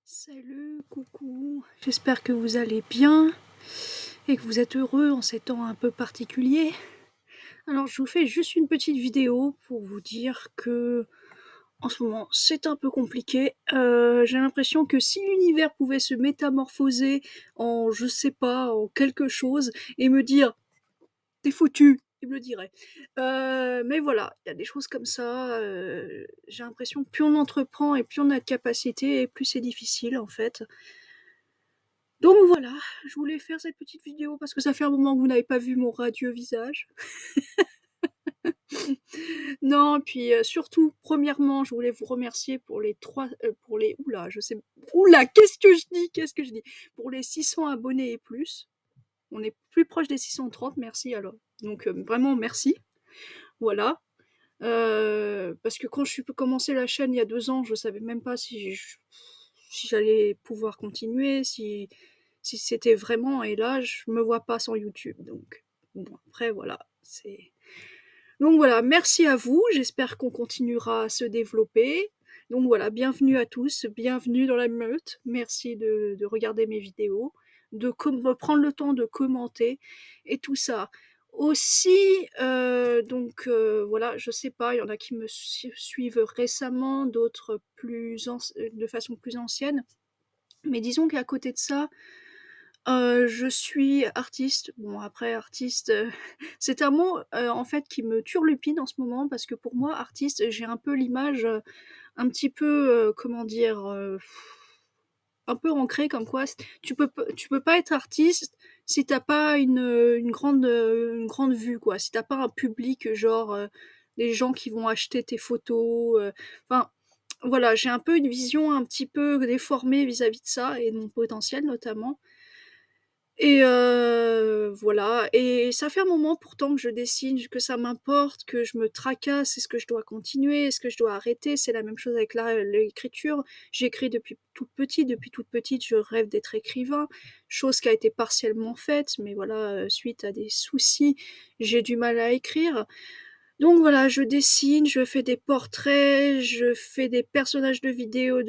Salut, coucou, j'espère que vous allez bien et que vous êtes heureux en ces temps un peu particuliers. Alors je vous fais juste une petite vidéo pour vous dire que en ce moment c'est un peu compliqué. J'ai l'impression que si l'univers pouvait se métamorphoser en je sais pas, en quelque chose et me dire t'es foutu, il me le dirait. Mais voilà, il y a des choses comme ça, j'ai l'impression que plus on entreprend et plus on a de capacité et plus c'est difficile en fait. Donc voilà, je voulais faire cette petite vidéo parce que ça fait un moment que vous n'avez pas vu mon radieux visage. Non, puis surtout, premièrement, je voulais vous remercier pour les oula, je sais, oula, qu'est-ce que je dis, pour les 600 abonnés et plus. On est plus proche des 630, merci alors. Donc vraiment merci. Voilà. Parce que quand je suis commencé la chaîne il y a 2 ans, je savais même pas si j'allais pouvoir continuer, si c'était vraiment, et là je me vois pas sans YouTube, donc bon, après voilà, c'est donc voilà, merci à vous, j'espère qu'on continuera à se développer. Donc voilà, bienvenue à tous, bienvenue dans la meute, merci de regarder mes vidéos, de prendre le temps de commenter et tout ça. Aussi, voilà, je sais pas, il y en a qui me suivent récemment, d'autres de façon plus ancienne, mais disons qu'à côté de ça, je suis artiste. Bon après artiste, c'est un mot, en fait qui me turlupine en ce moment parce que pour moi artiste, j'ai un peu l'image, un petit peu, comment dire? Un peu ancrée comme quoi tu peux pas être artiste si tu as pas une grande vue quoi. Si tu as pas un public, genre, des gens qui vont acheter tes photos, enfin voilà, j'ai un peu une vision un petit peu déformée vis-à-vis de ça et de mon potentiel notamment. Et voilà, et ça fait un moment pourtant que je dessine, que ça m'importe, que je me tracasse. Est-ce que je dois continuer? Est-ce que je dois arrêter? C'est la même chose avec l'écriture. J'écris depuis toute petite, je rêve d'être écrivain, chose qui a été partiellement faite, mais voilà, suite à des soucis, j'ai du mal à écrire. Donc voilà, je dessine, je fais des portraits, je fais des personnages de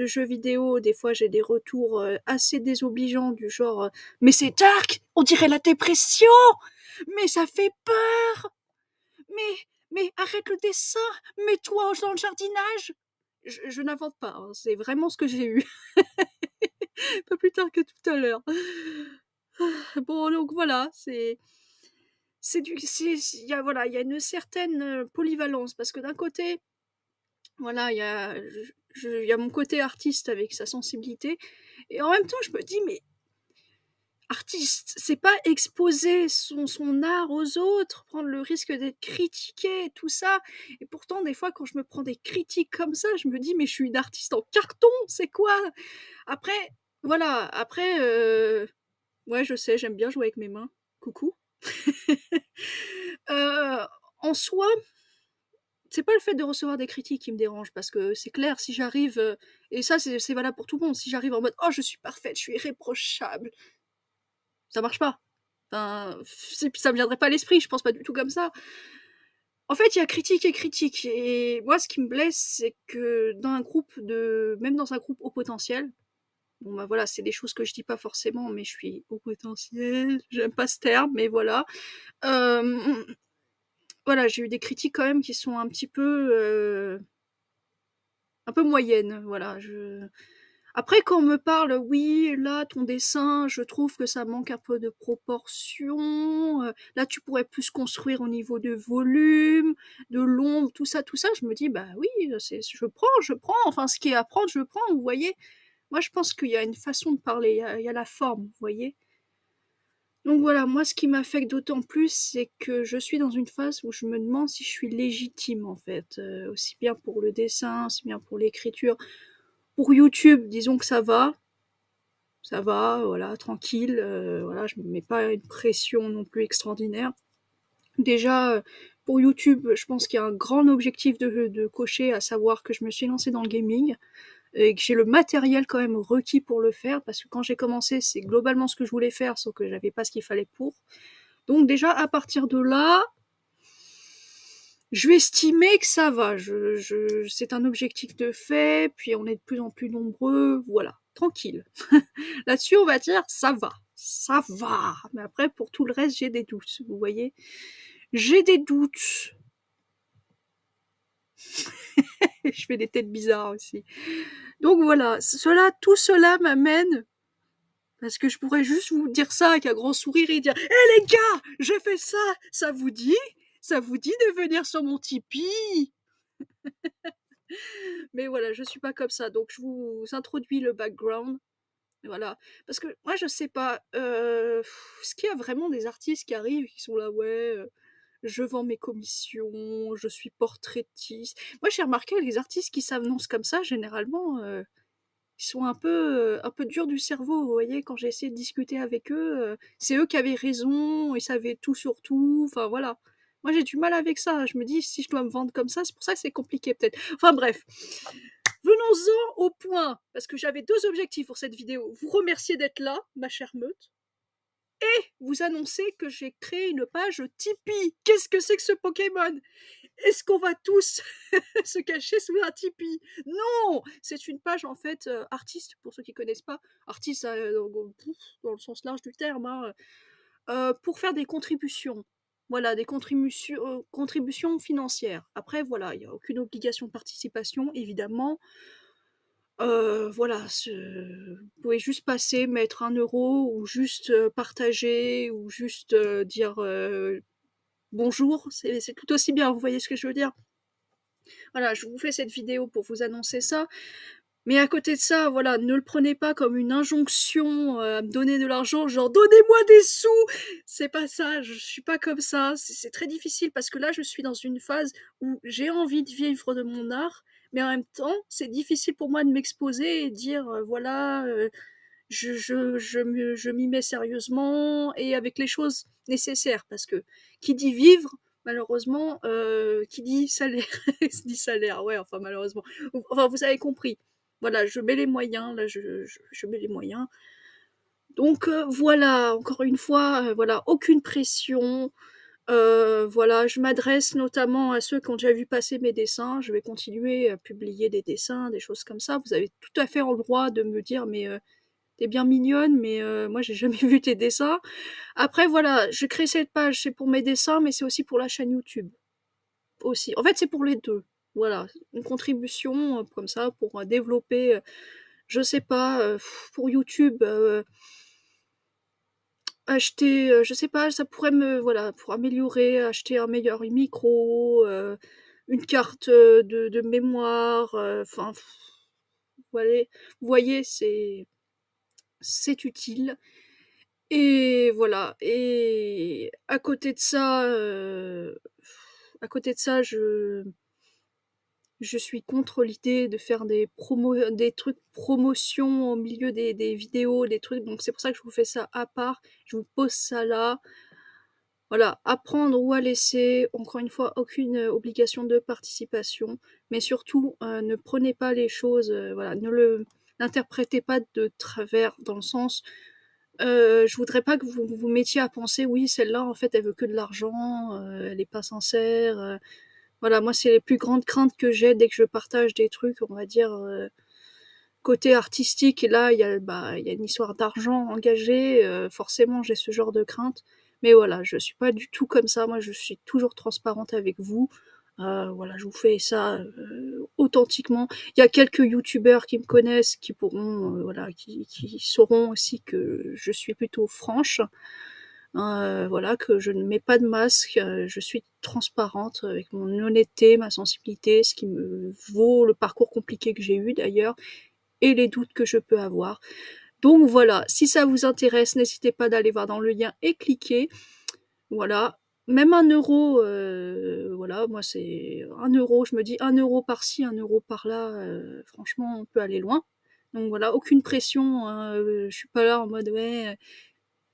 jeux vidéo. Des fois, j'ai des retours assez désobligeants du genre mais c'est dark, on dirait la dépression, mais ça fait peur, mais arrête le dessin, mets-toi dans le jardinage. Je n'invente pas, hein, c'est vraiment ce que j'ai eu, pas plus tard que tout à l'heure. Bon, donc voilà, il y a voilà, il y a une certaine polyvalence parce que d'un côté, voilà, il y a mon côté artiste avec sa sensibilité, et en même temps, je me dis, mais artiste, c'est pas exposer son art aux autres, prendre le risque d'être critiqué, tout ça. Et pourtant, des fois, quand je me prends des critiques comme ça, je me dis, mais je suis une artiste en carton, c'est quoi? Après, voilà, après, ouais, je sais, j'aime bien jouer avec mes mains. Coucou. euh, En soi, c'est pas le fait de recevoir des critiques qui me dérange, parce que c'est clair, si j'arrive, et ça c'est valable pour tout le monde, si j'arrive en mode oh je suis parfaite, je suis irréprochable, ça marche pas. Enfin, ça me viendrait pas à l'esprit, je pense pas du tout comme ça. En fait, il y a critique et critique, et moi ce qui me blesse, c'est que même dans un groupe au potentiel, bon bah voilà, c'est des choses que je dis pas forcément, mais je suis au potentiel, j'aime pas ce terme, mais voilà. Euh, voilà, j'ai eu des critiques quand même qui sont un peu moyennes, voilà. Après, quand on me parle, oui, là, ton dessin, je trouve que ça manque un peu de proportion. Là, tu pourrais plus construire au niveau de volume, de l'ombre, tout ça. Je me dis, bah oui, je prends. Enfin, ce qui est à prendre, je prends, vous voyez. Moi, je pense qu'il y a une façon de parler, il y a la forme, vous voyez. Donc voilà, moi, ce qui m'affecte d'autant plus, c'est que je suis dans une phase où je me demande si je suis légitime, en fait. Aussi bien pour le dessin, aussi bien pour l'écriture. Pour YouTube, disons que ça va, voilà, tranquille, voilà, je me mets pas une pression non plus extraordinaire. Déjà, pour YouTube, je pense qu'il y a un grand objectif de cocher, à savoir que je me suis lancée dans le gaming et que j'ai le matériel quand même requis pour le faire, parce que quand j'ai commencé, c'est globalement ce que je voulais faire, sauf que j'avais pas ce qu'il fallait pour. Donc déjà, à partir de là, je vais estimer que ça va. C'est un objectif de fait, puis on est de plus en plus nombreux, voilà. tranquille. Là-dessus, on va dire, ça va. Ça va. Mais après, pour tout le reste, j'ai des doutes. Vous voyez? J'ai des doutes. Je fais des têtes bizarres aussi. Donc voilà, tout cela m'amène, parce que je pourrais juste vous dire ça avec un grand sourire et dire « Eh les gars, j'ai fait ça, ça vous dit? Ça vous dit de venir sur mon Tipeee ?» Mais voilà, je suis pas comme ça, donc je vous introduis le background. Voilà, parce que moi je sais pas, est-ce qu'il y a vraiment des artistes qui arrivent et qui sont là, ouais, je vends mes commissions, je suis portraitiste. Moi j'ai remarqué les artistes qui s'annoncent comme ça, généralement, ils sont un peu durs du cerveau, vous voyez, quand j'ai essayé de discuter avec eux, c'est eux qui avaient raison, ils savaient tout sur tout, enfin voilà. Moi j'ai du mal avec ça, je me dis si je dois me vendre comme ça, c'est pour ça que c'est compliqué peut-être. Enfin bref. Venons-en au point, parce que j'avais 2 objectifs pour cette vidéo. Vous remercier d'être là, ma chère meute, et vous annoncer que j'ai créé une page Tipeee. Qu'est-ce que c'est que ce Pokémon? Est-ce qu'on va tous se cacher sous un Tipeee? Non! C'est une page en fait artiste, pour ceux qui connaissent pas. Artiste dans le sens large du terme, hein, pour faire des contributions. Voilà, des contributions financières. Après, voilà, il n'y a aucune obligation de participation, évidemment. Voilà, vous pouvez juste passer, mettre 1 € ou juste partager ou juste dire bonjour, c'est tout aussi bien, vous voyez ce que je veux dire? Voilà, je vous fais cette vidéo pour vous annoncer ça. Mais à côté de ça, voilà, ne le prenez pas comme une injonction à me donner de l'argent, genre donnez-moi des sous. C'est pas ça, je suis pas comme ça. C'est très difficile parce que là, je suis dans une phase où j'ai envie de vivre de mon art, mais en même temps, c'est difficile pour moi de m'exposer et dire voilà, je m'y mets sérieusement et avec les choses nécessaires parce que qui dit vivre, malheureusement, qui dit salaire, dit salaire, ouais, enfin malheureusement, enfin vous avez compris. Voilà, je mets les moyens, là je mets les moyens. Donc voilà, encore une fois, voilà, aucune pression. Voilà, je m'adresse notamment à ceux qui ont déjà vu passer mes dessins. Je vais continuer à publier des dessins, des choses comme ça. Vous avez tout à fait le droit de me dire, mais t'es bien mignonne, mais moi j'ai jamais vu tes dessins. Après voilà, je crée cette page, c'est pour mes dessins, mais c'est aussi pour la chaîne YouTube. Aussi. En fait, c'est pour les deux. Voilà, une contribution comme ça pour développer, je sais pas, pour YouTube, acheter, je sais pas, ça pourrait me, voilà, pour améliorer, acheter un meilleur micro, une carte de mémoire, enfin, vous voyez, c'est utile. Et voilà. Et à côté de ça, je suis contre l'idée de faire des trucs promotion au milieu des vidéos, des trucs. Donc c'est pour ça que je vous fais ça à part. Je vous pose ça là. Voilà, apprendre ou à laisser. Encore une fois, aucune obligation de participation. Mais surtout, ne prenez pas les choses, voilà, n'interprétez pas de travers dans le sens je voudrais pas que vous vous mettiez à penser oui celle-là en fait elle veut que de l'argent, elle est pas sincère. Voilà, moi c'est les plus grandes craintes que j'ai dès que je partage des trucs, on va dire côté artistique. Et là il y a une histoire d'argent engagé, forcément j'ai ce genre de crainte. Mais voilà, je suis pas du tout comme ça. Moi je suis toujours transparente avec vous. Voilà, je vous fais ça authentiquement. Il y a quelques youtubeurs qui me connaissent, qui pourront, voilà, qui sauront aussi que je suis plutôt franche. Voilà, que je ne mets pas de masque, je suis transparente avec mon honnêteté, ma sensibilité, ce qui me vaut le parcours compliqué que j'ai eu d'ailleurs, et les doutes que je peux avoir. Donc voilà, si ça vous intéresse, n'hésitez pas d'aller voir dans le lien et cliquer. Voilà, même 1 €, voilà, moi c'est 1 €, je me dis 1 € par-ci, 1 € par-là, franchement on peut aller loin. Donc voilà, aucune pression, hein, je suis pas là en mode ouais,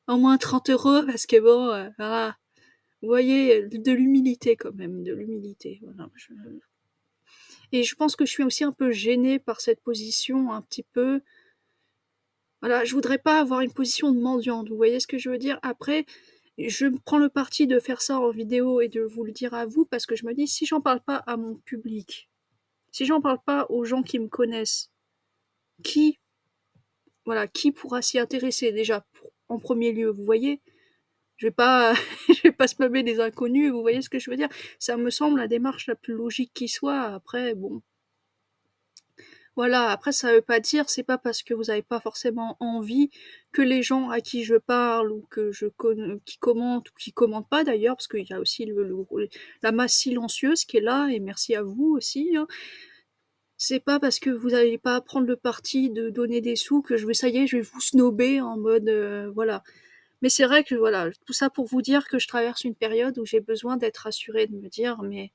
au moins 30 € parce que bon, voilà. Vous voyez, de l'humilité quand même, de l'humilité, voilà. Et je pense que je suis aussi un peu gênée par cette position, un petit peu. Voilà, je voudrais pas avoir une position de mendiante, vous voyez ce que je veux dire? Après, je prends le parti de faire ça en vidéo et de vous le dire à vous parce que je me dis si j'en parle pas à mon public, si j'en parle pas aux gens qui me connaissent, qui voilà, qui pourra s'y intéresser déjà en premier lieu, vous voyez? Je vais pas je vais pas spammer des inconnus, vous voyez ce que je veux dire? Ça me semble la démarche la plus logique qui soit. Après bon, voilà, après ça veut pas dire, c'est pas parce que vous avez pas forcément envie que les gens à qui je parle ou que je qui commentent ou qui commentent pas d'ailleurs, parce qu'il y a aussi la masse silencieuse qui est là et merci à vous aussi, hein. C'est pas parce que vous allez pas prendre le parti de donner des sous que ça y est, je vais vous snober en mode, voilà. Mais c'est vrai que voilà, tout ça pour vous dire que je traverse une période où j'ai besoin d'être rassurée, de me dire: «Mais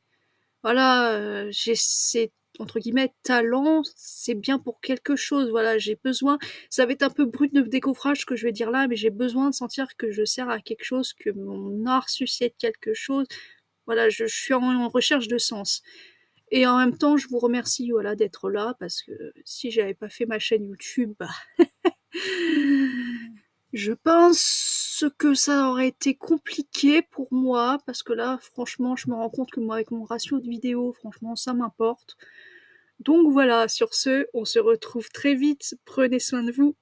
voilà, j'ai ces entre guillemets «talents», c'est bien pour quelque chose, voilà, j'ai besoin ça va être un peu brut de décoffrage ce que je vais dire là, mais j'ai besoin de sentir que je sers à quelque chose, que mon art suscite quelque chose. Voilà, je suis en recherche de sens et en même temps, je vous remercie, voilà, d'être là parce que si j'avais pas fait ma chaîne YouTube, bah je pense que ça aurait été compliqué pour moi parce que là, franchement, je me rends compte que moi, avec mon ratio de vidéos, franchement, ça m'importe. Donc voilà, sur ce, on se retrouve très vite. Prenez soin de vous.